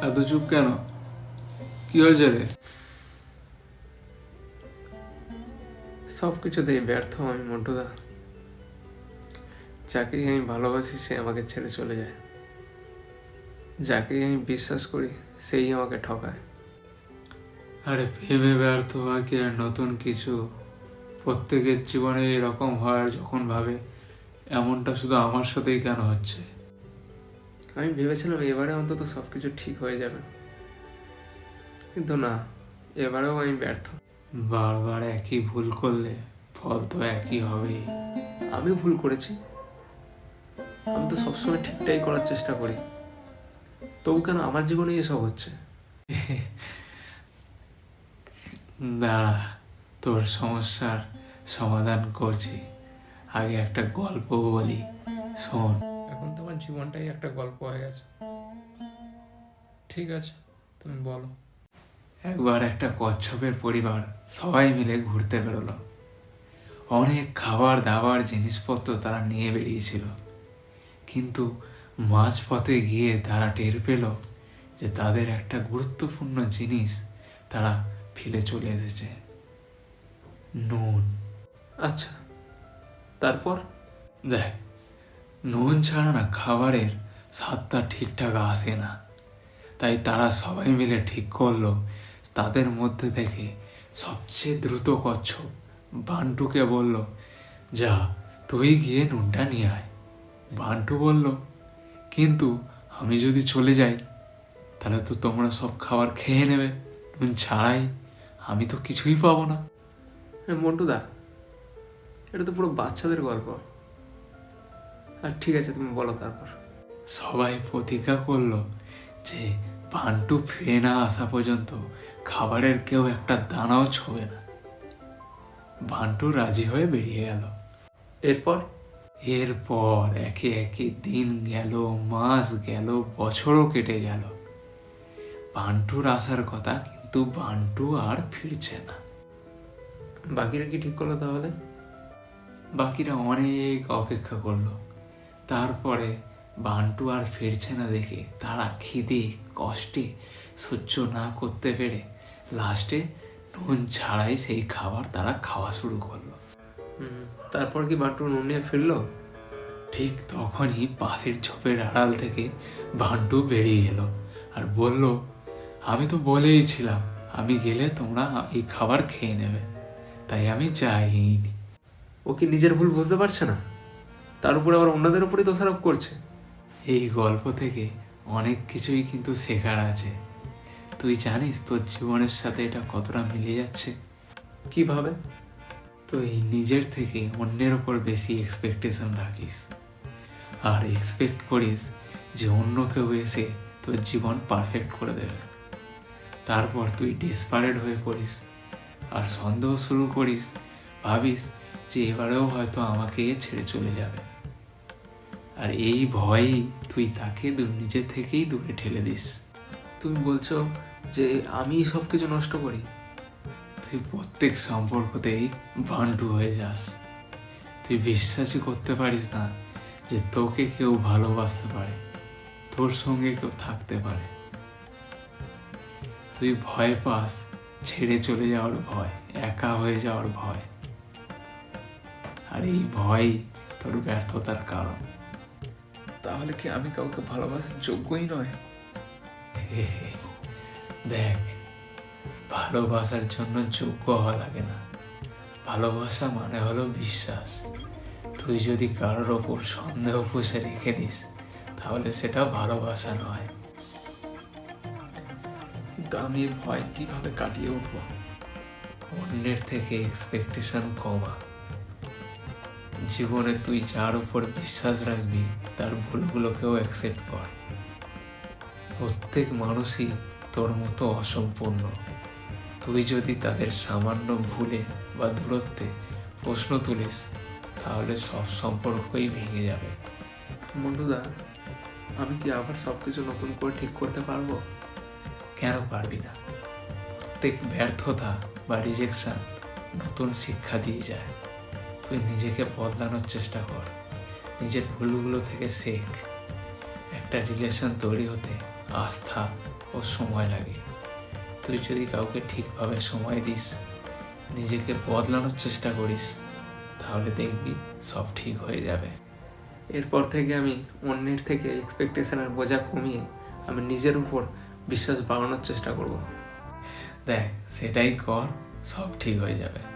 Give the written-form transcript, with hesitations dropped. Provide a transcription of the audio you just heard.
এত চুপ কেন? কি হয়েছে রে? সব কিছুতেই ব্যর্থ আমি মন্টুদা। যাকেই আমি ভালোবাসি সে আমাকে ছেড়ে চলে যায়, যাকেই আমি বিশ্বাস করি সেই আমাকে ঠকায়। আরে ভেবে ব্যর্থ হয় কি আর নতুন কিছু? প্রত্যেকের জীবনে এরকম হয় যখন ভাবে এমনটা শুধু আমার সাথেই কেন হচ্ছে। আমি ভেবেছিলাম এবারে অন্তত সব কিছু ঠিক হয়ে যাবে, কিন্তু না, এবারেও আমি ব্যর্থ। বারবার একই ভুল করলে ফল তো একই হবেই। আমি ভুল করেছি? আমি তো সবসময় ঠিকটাই করার চেষ্টা করি, তবু কেন আমার জীবনে এসব হচ্ছে? দাঁড়া, তোর সমস্যার সমাধান করছি। আগে একটা গল্প বলি, শোন। এখন তোমার জীবনটাই একটা গল্প হয়ে গেছে। ঠিক আছে, তুমি বলো। একবার একটা কচ্ছপের পরিবার সবাই মিলে ঘুরতে বেরোলো। অনেক খাবার দাবার জিনিসপত্র তারা নিয়ে বেরিয়েছিল, কিন্তু মাঝপথে গিয়ে তারা টের পেল যে তাদের একটা গুরুত্বপূর্ণ জিনিস তারা ফেলে চলে এসেছে, নুন। আচ্ছা, তারপর? দেখ, নুন ছাড়া না খাবারের স্বাদটা ঠিকঠাক আসে না। তাই তারা সবাই মিলে ঠিক করলো তাদের মধ্যে থেকে সবচেয়ে দ্রুত কচ্ছপ বান্টুকে বলল, যা তুই গিয়ে নুনটা নিয়ে আয়। বান্টু বলল, কিন্তু আমি যদি চলে যাই তাহলে তো তোমরা সব খাবার খেয়ে নেবে, নুন ছাড়াই। আমি তো কিছুই পাবো না। মন্টুদা, এটা তো পুরো বাচ্চাদের গল্প। আর ঠিক আছে, তুমি বলো তারপর। সবাই প্রতিজ্ঞা করলো যে বান্টু ফিরে না আসা পর্যন্ত খাবারের কেউ একটা দানাও ছোঁবে না। বান্টু রাজি হয়ে বেরিয়ে গেল। এরপর? এরপর একে একে দিন গেল, মাস গেল, বছরও কেটে গেল। বান্টুর আসার কথা, কিন্তু বান্টু আর ফিরছে না। বাকিরা কি ঠিক করলো তাহলে? বাকিরা অনেক অপেক্ষা করলো। তারপরে বান্টু আর ফিরছে না দেখে তারা খিদে কষ্টে সহ্য না করতে পেরে লাস্টে নুন ছাড়াই সেই খাবার তারা খাওয়া শুরু করলো। তারপর কি বান্টু নুন নিয়ে ফিরলো? ঠিক তখনই পাশের ঝোপের আড়াল থেকে বান্টু বেরিয়ে এলো আর বলল, আমি তো বলেইছিলাম আমি গেলে তোমরা এই খাবার খেয়ে নেবে, তাই আমি যাইনি। ও কি নিজের ভুল বুঝতে পারছে না? তার উপরে আবার অন্যদের উপরই দোষারোপ করছে। এই গল্প থেকে অনেক কিছুই কিন্তু শেখার আছে। তুই জানিস তোর জীবনের সাথে এটা কতটা মিলে যাচ্ছে? কিভাবে? তুই নিজের থেকে অন্যের ওপর বেশি এক্সপেকটেশন রাখিস, আর এক্সপেক্ট করিস যে অন্য কেউ এসে তোর জীবন পারফেক্ট করে দেবে। তারপর তুই ডেসপারেট হয়ে পড়িস আর সন্দেহ শুরু করিস, ভাবিস যে এবারেও হয়তো আমাকে ছেড়ে চলে যাবে। আর এই ভয়েই তুই তাকে নিজে থেকেই দূরে ঠেলে দিস। তুমি বলছো যে আমি সব কিছু নষ্ট করি? তুই প্রত্যেক সম্পর্কতেই বান্টু হয়ে যাস। তুই বিশ্বাসই করতে পারিস না যে তোকে কেউ ভালোবাসতে পারে, তোর সঙ্গে কেউ থাকতে পারে। তুই ভয় পাস ছেড়ে চলে যাওয়ার ভয়, একা হয়ে যাওয়ার ভয়। আর এই ভয় তোর ব্যর্থতার কারণ। তাহলে কি আমি কাউকে ভালোবাসার যোগ্যই নয়? দেখ, ভালোবাসার জন্য যোগ্য হওয়া লাগে না। ভালোবাসা মানে হলো বিশ্বাস। তুই যদি কারোর ওপর সন্দেহ পুষে রেখে দিস তাহলে সেটা ভালোবাসা নয়। কিন্তু আমি এই ভয় কিভাবে কাটিয়ে উঠবো? অন্যের থেকে এক্সপেকটেশন কমা। জীবনে তুই যার উপর বিশ্বাস রাখবি তার ভুলগুলোকেও অ্যাকসেপ্ট কর। প্রত্যেক মানুষই তোর মতো অসম্পূর্ণ। তুই যদি তাদের সামান্য ভুলে বা দূরত্বে প্রশ্ন তুলিস তাহলে সব সম্পর্কই ভেঙে যাবে। মন্টুদা, আমি কি আবার সবকিছু নতুন করে ঠিক করতে পারবো? কেন পারবি না? প্রত্যেক ব্যর্থতা বা রিজেকশন নতুন শিক্ষা দিয়ে যায়। তুই নিজেকে বদলানোর চেষ্টা কর, নিজের ভুলগুলো থেকে শেখ। একটা রিলেশন তৈরি হতে আস্থা ও সময় লাগে। তুই যদি কাউকে ঠিকভাবে সময় দিস, নিজেকে বদলানোর চেষ্টা করিস, তাহলে দেখবি সব ঠিক হয়ে যাবে। এরপর থেকে আমি অন্যের থেকে এক্সপেকটেশনের বোঝা কমিয়ে আমি নিজের উপর বিশ্বাস বাড়ানোর চেষ্টা করব। দেখ, সেটাই কর, সব ঠিক হয়ে যাবে।